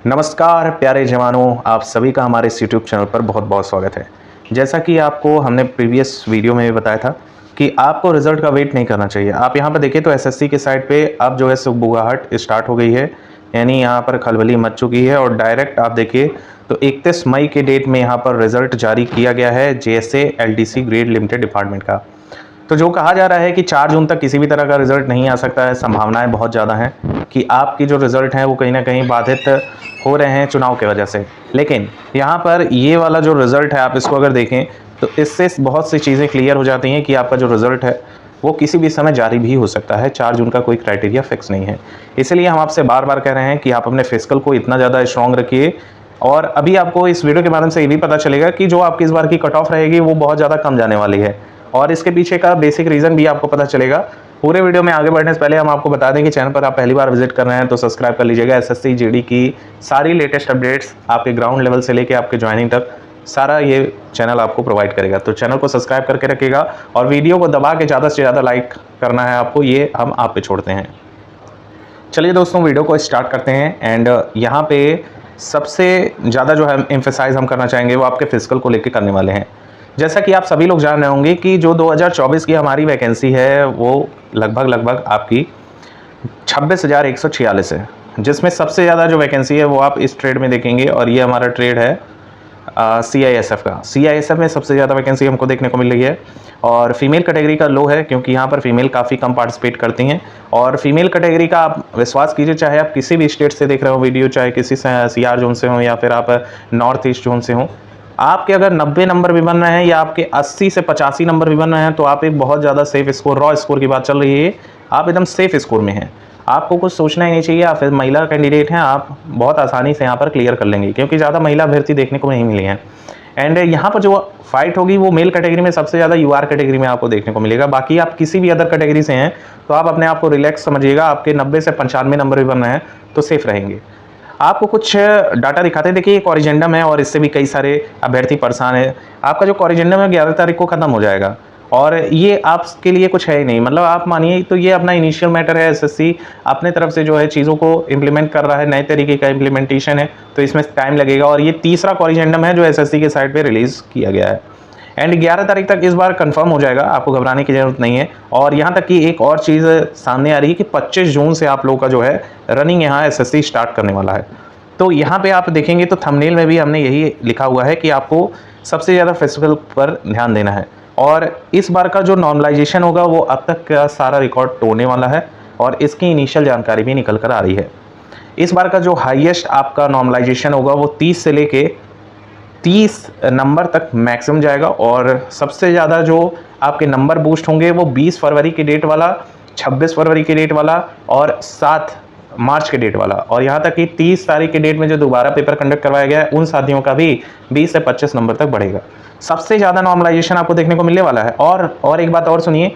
नमस्कार प्यारे जवानों, आप सभी का हमारे इस यूट्यूब चैनल पर बहुत बहुत स्वागत है। जैसा कि आपको हमने प्रीवियस वीडियो में भी बताया था कि आपको रिज़ल्ट का वेट नहीं करना चाहिए। आप यहाँ पर देखिए तो एसएससी के साइट पे अब जो है सुगबुगाहट स्टार्ट हो गई है, यानी यहाँ पर खलबली मच चुकी है और डायरेक्ट आप देखिए तो 31 मई के डेट में यहाँ पर रिज़ल्ट जारी किया गया है JSA LDC grade limited department का। तो जो कहा जा रहा है कि 4 जून तक किसी भी तरह का रिजल्ट नहीं आ सकता है, संभावनाएं बहुत ज़्यादा हैं कि आपकी जो रिजल्ट हैं वो कहीं ना कहीं बाधित हो रहे हैं चुनाव की वजह से। लेकिन यहाँ पर ये वाला जो रिजल्ट है आप इसको अगर देखें तो इससे बहुत सी चीज़ें क्लियर हो जाती हैं कि आपका जो रिजल्ट है वो किसी भी समय जारी भी हो सकता है। 4 जून का कोई क्राइटेरिया फिक्स नहीं है, इसलिए हम आपसे बार बार कह रहे हैं कि आप अपने फिजिकल को इतना ज़्यादा स्ट्रॉन्ग रखिए। और अभी आपको इस वीडियो के माध्यम से ये भी पता चलेगा कि जो आपकी इस बार की कट ऑफ रहेगी वो बहुत ज़्यादा कम जाने वाली है और इसके पीछे का बेसिक रीज़न भी आपको पता चलेगा। पूरे वीडियो में आगे बढ़ने से पहले हम आपको बता दें कि चैनल पर आप पहली बार विजिट कर रहे हैं तो सब्सक्राइब कर लीजिएगा। एसएससी जीडी की सारी लेटेस्ट अपडेट्स आपके ग्राउंड लेवल से लेकर आपके ज्वाइनिंग तक सारा ये चैनल आपको प्रोवाइड करेगा, तो चैनल को सब्सक्राइब करके रखिएगा और वीडियो को दबा के ज़्यादा से ज़्यादा लाइक करना है आपको, ये हम आप पे छोड़ते हैं। चलिए दोस्तों वीडियो को स्टार्ट करते हैं। एंड यहाँ पे सबसे ज़्यादा जो है एम्फेसाइज हम करना चाहेंगे वो आपके फिजिकल को लेकर करने वाले हैं। जैसा कि आप सभी लोग जान रहे होंगे कि जो 2024 की हमारी वैकेंसी है वो लगभग आपकी 26,146 है, जिसमें सबसे ज़्यादा जो वैकेंसी है वो आप इस ट्रेड में देखेंगे और ये हमारा ट्रेड है CISF का। CISF में सबसे ज़्यादा वैकेंसी हमको देखने को मिल रही है और फीमेल कैटेगरी का लो है क्योंकि यहाँ पर फीमेल काफ़ी कम पार्टिसिपेट करती हैं। और फीमेल कैटेगरी का आप विश्वास कीजिए, चाहे आप किसी भी स्टेट से देख रहे हो वीडियो, चाहे किसी CR जोन से हो या फिर आप नॉर्थ ईस्ट जोन से हो, आपके अगर 90 नंबर भी बन रहे हैं या आपके 80 से 85 नंबर भी बन रहे हैं तो आप एक बहुत ज़्यादा सेफ स्कोर, रॉ स्कोर की बात चल रही है, आप एकदम सेफ स्कोर में हैं। आपको कुछ सोचना ही नहीं चाहिए। आप फिर महिला कैंडिडेट हैं, आप बहुत आसानी से यहाँ पर क्लियर कर लेंगे क्योंकि ज़्यादा महिला अभ्यर्थी देखने को नहीं मिली हैं। एंड यहाँ पर जो फाइट होगी वो मेल कैटेगरी में सबसे ज़्यादा UR कैटेगरी में आपको देखने को मिलेगा। बाकी आप किसी भी अदर कैटेगरी से हैं तो आप अपने आप को रिलैक्स समझिएगा, आपके 90 से 95 नंबर भी बन रहे हैं तो सेफ रहेंगे। आपको कुछ डाटा दिखाते हैं, देखिए एक ऑरिजेंडम है और इससे भी कई सारे अभ्यर्थी परेशान है। आपका जो ऑरिजेंडम है 11 तारीख को ख़त्म हो जाएगा और ये आपके लिए कुछ है ही नहीं, मतलब आप मानिए तो ये अपना इनिशियल मैटर है। एसएससी अपने तरफ से जो है चीज़ों को इम्प्लीमेंट कर रहा है, नए तरीके का इम्प्लीमेंटेशन है तो इसमें टाइम लगेगा और ये तीसरा ऑरिजेंडम है जो एसएससी के साइट पर रिलीज़ किया गया है। एंड 11 तारीख तक इस बार कंफर्म हो जाएगा, आपको घबराने की ज़रूरत नहीं है। और यहाँ तक कि एक और चीज़ सामने आ रही है कि 25 जून से आप लोगों का जो है रनिंग यहाँ एसएससी स्टार्ट करने वाला है। तो यहाँ पे आप देखेंगे तो थंबनेल में भी हमने यही लिखा हुआ है कि आपको सबसे ज़्यादा फिजिकल पर ध्यान देना है और इस बार का जो नॉर्मलाइजेशन होगा वो अब तक का सारा रिकॉर्ड तोड़ने वाला है और इसकी इनिशियल जानकारी भी निकल कर आ रही है। इस बार का जो हाईएस्ट आपका नॉर्मलाइजेशन होगा वो 30 से लेके 30 नंबर तक मैक्सिमम जाएगा और सबसे ज़्यादा जो आपके नंबर बूस्ट होंगे वो 20 फरवरी की डेट वाला, 26 फरवरी की डेट वाला और 7 मार्च के डेट वाला, और यहाँ तक कि 30 तारीख के डेट में जो दोबारा पेपर कंडक्ट करवाया गया है उन साथियों का भी 20 से 25 नंबर तक बढ़ेगा। सबसे ज़्यादा नॉर्मलाइजेशन आपको देखने को मिलने वाला है। और एक बात और सुनिए,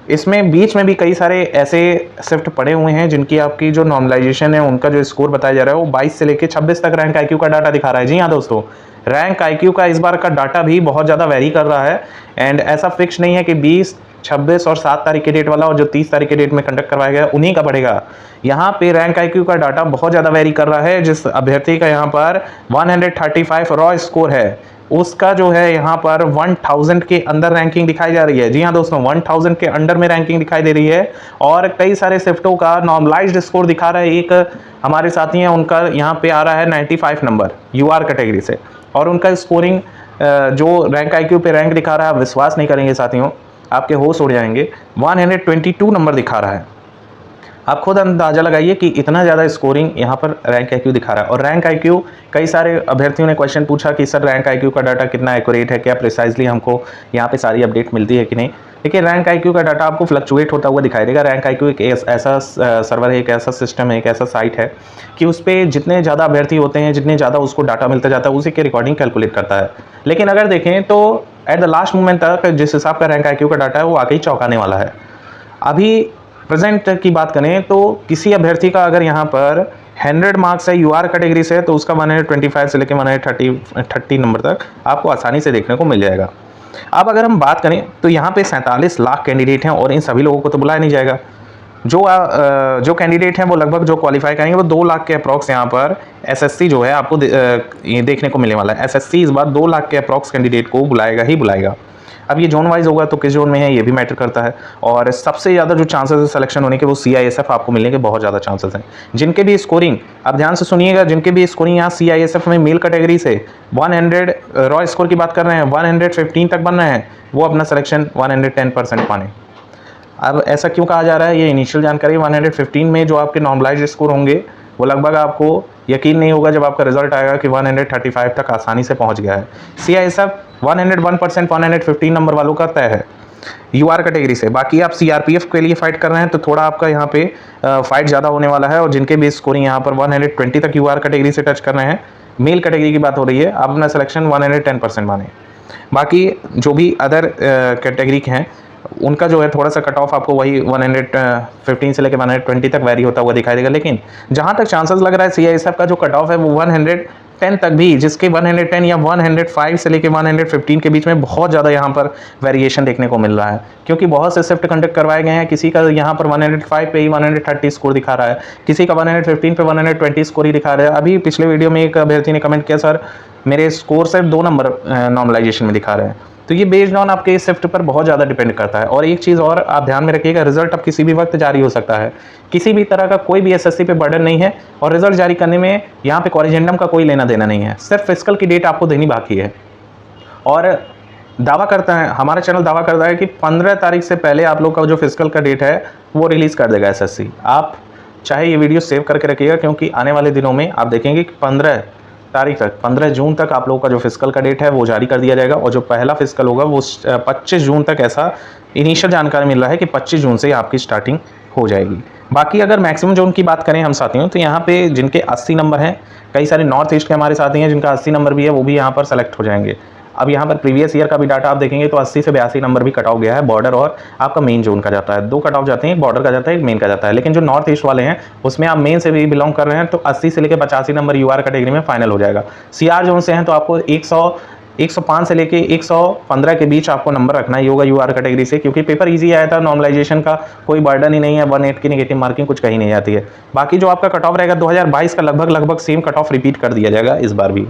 इसमें बीच में भी कई सारे ऐसे शिफ्ट पड़े हुए हैं जिनकी आपकी जो नॉर्मलाइजेशन है उनका जो स्कोर बताया जा रहा है वो 22 से लेकर 26 तक रैंक IQ का डाटा दिखा रहा है। जी हाँ दोस्तों, रैंक IQ का इस बार का डाटा भी बहुत ज़्यादा वेरी कर रहा है एंड ऐसा फिक्स नहीं है कि 20, 26 और 7 तारीख के डेट वाला और जो 30 तारीख के डेट में कंडक्ट करवाया गया उन्हीं का बढ़ेगा। यहाँ पे रैंक IQ का डाटा बहुत ज़्यादा वेरी कर रहा है। जिस अभ्यर्थी का यहाँ पर 135 रॉ स्कोर है उसका जो है यहाँ पर 1000 के अंदर रैंकिंग दिखाई जा रही है। जी हाँ दोस्तों, 1000 के अंडर में रैंकिंग दिखाई दे रही है और कई सारे शिफ्टों का नॉर्मलाइज्ड स्कोर दिखा रहा है। एक हमारे साथी हैं उनका यहाँ पे आ रहा है 95 नंबर UR कैटेगरी से और उनका स्कोरिंग जो रैंक IQ पे रैंक दिखा रहा है, आप विश्वास नहीं करेंगे साथियों, आपके होश उड़ जाएंगे, 122 नंबर दिखा रहा है। आप खुद अंदाज़ा लगाइए कि इतना ज़्यादा स्कोरिंग यहाँ पर रैंक IQ दिखा रहा है। और रैंक IQ, कई सारे अभ्यर्थियों ने क्वेश्चन पूछा कि सर रैंक IQ का डाटा कितना एक्यूरेट है, क्या प्रिसाइजली हमको यहाँ पे सारी अपडेट मिलती है कि नहीं। देखिए रैंक IQ का डाटा आपको फ्लक्चुएट होता हुआ दिखाई देगा। रैंक IQ एक ऐसा सर्वर है, एक ऐसा सिस्टम है, एक ऐसा साइट है कि उस पर जितने ज़्यादा अभ्यर्थी होते हैं, जितने ज़्यादा उसको डाटा मिलता जाता है उसी के रिकॉर्डिंग कैलकुलेट करता है। लेकिन अगर देखें तो एट द लास्ट मोमेंट तक जिस हिसाब का रैंक IQ का डाटा है वो वाकई चौंकाने वाला है। अभी प्रेजेंट की बात करें तो किसी अभ्यर्थी का अगर यहाँ पर 100 मार्क्स है UR कैटेगरी से तो उसका 125 से लेकर 130 नंबर तक आपको आसानी से देखने को मिल जाएगा। अब अगर हम बात करें तो यहाँ पे 47 लाख कैंडिडेट हैं और इन सभी लोगों को तो बुलाया नहीं जाएगा। जो कैंडिडेट हैं वो लगभग जो क्वालिफाई करेंगे वो 2 लाख के अप्रॉक्स यहाँ पर एसएससी जो है आपको ये देखने को मिलने वाला है। एसएससी इस बार 2 लाख के अप्रॉक्स कैंडिडेट को बुलाएगा ही बुलाएगा। अब ये जोन वाइज होगा तो किस जोन में है ये भी मैटर करता है, और सबसे ज़्यादा जो चांसेस है सिलेक्शन होने के वो CISF आपको मिलने के बहुत ज़्यादा चांसेस हैं। जिनके भी स्कोरिंग, आप ध्यान से सुनिएगा, जिनके भी स्कोरिंग यहाँ CISF में मेल कैटेगरी से 100 रॉ स्कोर की बात कर रहे हैं, 115 तक बन रहे हैं, वो अपना सिलेक्शन 110% पाने। अब ऐसा क्यों कहा जा रहा है, ये इनिशियल जानकारी 115 में जो आपके नॉर्मलाइज्ड स्कोर होंगे वो लगभग आपको यकीन नहीं होगा जब आपका रिजल्ट आएगा कि 135 तक आसानी से पहुंच गया है। CISF 101% 115 नंबर वालों का तय है UR कैटेगरी से। बाकी आप CRPF के लिए फाइट कर रहे हैं तो थोड़ा आपका यहाँ पे फाइट ज़्यादा होने वाला है, और जिनके भी स्कोरिंग यहाँ पर 120 तक UR कैटेगरी से टच कर रहे हैं, मेल कैटेगरी की बात हो रही है, आप अपना सिलेक्शन 110% माने। बाकी जो भी अदर कैटेगरी के हैं उनका जो है थोड़ा सा कट ऑफ आपको वही 115 से लेकर 120 तक वैरी होता हुआ दिखाई देगा। लेकिन जहाँ तक चांसेस लग रहा है CISF का जो कट ऑफ है वो 110 तक भी, जिसके 110 या 105 से लेकर 115 के बीच में बहुत ज़्यादा यहाँ पर वेरिएशन देखने को मिल रहा है, क्योंकि बहुत से शिफ्ट कंडक्ट करवाए गए हैं। किसी का यहाँ पर 105 पे ही 130 स्कोर दिखा रहा है, किसी का 115 पे 120 स्कोर ही दिखा रहा है। अभी पिछले वीडियो में एक अभ्यर्थी ने कमेंट किया, सर मेरे स्कोर से 2 नंबर नॉर्मलाइजेशन में दिखा रहे हैं। तो ये बेस्ड ऑन आपके शिफ्ट पर बहुत ज़्यादा डिपेंड करता है। और एक चीज़ और आप ध्यान में रखिएगा, रिजल्ट अब किसी भी वक्त जारी हो सकता है, किसी भी तरह का कोई भी SSC पे बर्डन नहीं है, और रिजल्ट जारी करने में यहाँ पे कॉरिजेंडम का कोई लेना देना नहीं है, सिर्फ फिजिकल की डेट आपको देनी बाकी है। और दावा करता है, हमारा चैनल दावा करता है कि 15 तारीख से पहले आप लोग का जो फिजिकल का डेट है वो रिलीज़ कर देगा SSC। आप चाहे ये वीडियो सेव करके रखिएगा, क्योंकि आने वाले दिनों में आप देखेंगे कि 15 तारीख तक, 15 जून तक आप लोगों का जो फिजिकल का डेट है वो जारी कर दिया जाएगा, और जो पहला फिजिकल होगा वो 25 जून तक, ऐसा इनिशियल जानकारी मिल रहा है कि 25 जून से आपकी स्टार्टिंग हो जाएगी। बाकी अगर मैक्सिमम जोन की बात करें हम साथियों, तो यहाँ पे जिनके 80 नंबर हैं, कई सारे नॉर्थ ईस्ट के हमारे साथी हैं जिनका 80 नंबर भी है, वो भी यहाँ पर सेलेक्ट हो जाएंगे। अब यहाँ पर प्रीवियस ईयर का भी डाटा आप देखेंगे तो 80 से 82 नंबर भी कट ऑफ गया है, बॉर्डर और आपका मेन जोन का जाता है। 2 कट ऑफ जाते हैं, एक बॉर्डर का जाता है, एक मेन का जाता है। लेकिन जो नॉर्थ ईस्ट वाले हैं उसमें आप मेन से भी बिलोंग कर रहे हैं तो 80 से लेकर 85 नंबर UR कैटेगरी में फाइनल हो जाएगा। CR जोन से हैं तो आपको 105 से लेके 115 के बीच आपको नंबर रखना ही होगा UR कैटेगरी से, क्योंकि पेपर इजी आया था, नॉर्मलाइजेशन का कोई बर्डन ही नहीं है, 18 की नेगेटिव मार्किंग कुछ कहीं नहीं जाती है। बाकी जो आपका कट ऑफ रहेगा 2022 का लगभग सेम कट ऑफ रिपीट कर दिया जाएगा इस बार भी।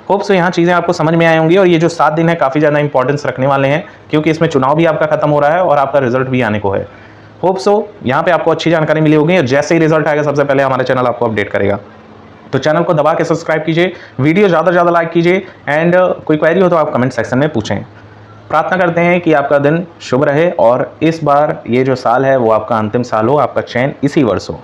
होप सो यहाँ चीज़ें आपको समझ में आई होंगी, और ये जो 7 दिन है काफ़ी ज़्यादा इंपॉर्टेंस रखने वाले हैं, क्योंकि इसमें चुनाव भी आपका खत्म हो रहा है और आपका रिजल्ट भी आने को है। होप सो यहाँ पे आपको अच्छी जानकारी मिली होगी, और जैसे ही रिजल्ट आएगा सबसे पहले हमारा चैनल आपको अपडेट करेगा। तो चैनल को दबा के सब्सक्राइब कीजिए, वीडियो ज़्यादा से ज़्यादा लाइक कीजिए, एंड कोई क्वेरी हो तो आप कमेंट सेक्शन में पूछें। प्रार्थना करते हैं कि आपका दिन शुभ रहे, और इस बार ये जो साल है वो आपका अंतिम साल हो, आपका चयन इसी वर्ष हो।